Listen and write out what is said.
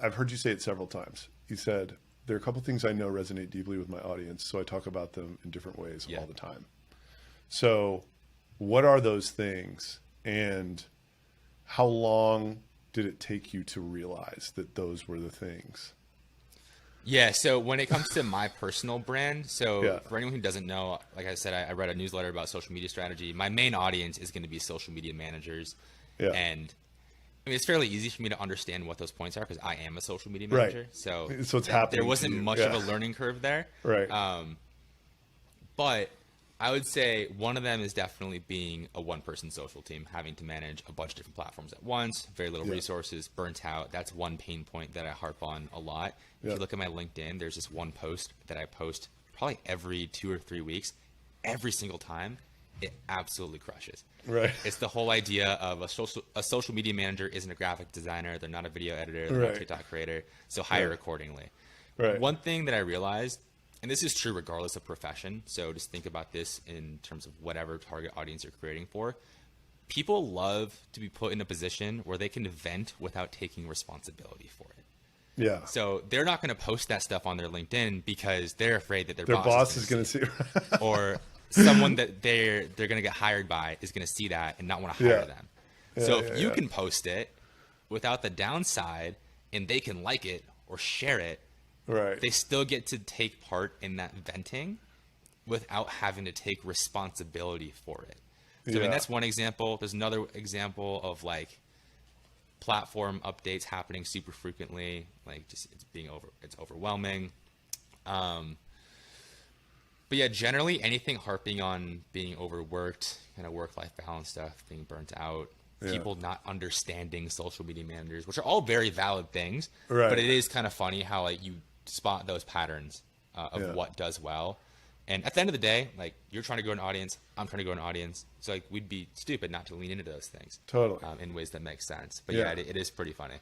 I've heard you say it several times. You said, there are a couple things I know resonate deeply with my audience, so I talk about them in different ways Yeah. all the time. So what are those things, and how long did it take you to realize that those were the things? Yeah, so when it comes to my personal brand, so Yeah. for anyone who doesn't know, like I said, I read a newsletter about social media strategy. My main audience is going to be social media managers. Yeah. And I mean, it's fairly easy for me to understand what those points are because I am a social media Right. manager. So So it's happening there to wasn't you. much Yeah. of a learning curve there. Right. But I would say one of them is definitely being a one-person social team, having to manage a bunch of different platforms at once, very little Yeah. resources, burnt out. That's one pain point that I harp on a lot. If Yeah. you look at my LinkedIn, there's this one post that I post probably every 2 or 3 weeks. Every single time, it absolutely crushes. Right. It's the whole idea of a social media manager isn't a graphic designer. They're not a video editor. They're not Right. a TikTok creator. So hire Right. accordingly. Right. One thing that I realized, and this is true regardless of profession, so just think about this in terms of whatever target audience you're creating for. People love to be put in a position where they can vent without taking responsibility for it. Yeah. So they're not going to post that stuff on their LinkedIn because they're afraid that Their their boss is going to see. or someone that they're going to get hired by is going to see that and not want to hire Yeah. them. Yeah, So yeah, if you yeah. can post it without the downside and they can like it or share it, Right. they still get to take part in that venting without having to take responsibility for it. So I Yeah. mean, that's one example. There's another example of like platform updates happening super frequently, like just it's overwhelming. But yeah, generally anything harping on being overworked, kind of work-life balance stuff, being burnt out, Yeah. people not understanding social media managers, which are all very valid things. Right. But it is kind of funny how like you spot those patterns of Yeah. what does well. And at the end of the day, like you're trying to grow an audience, I'm trying to grow an audience. So like we'd be stupid not to lean into those things Totally. in ways that make sense. But Yeah. yeah, it is pretty funny.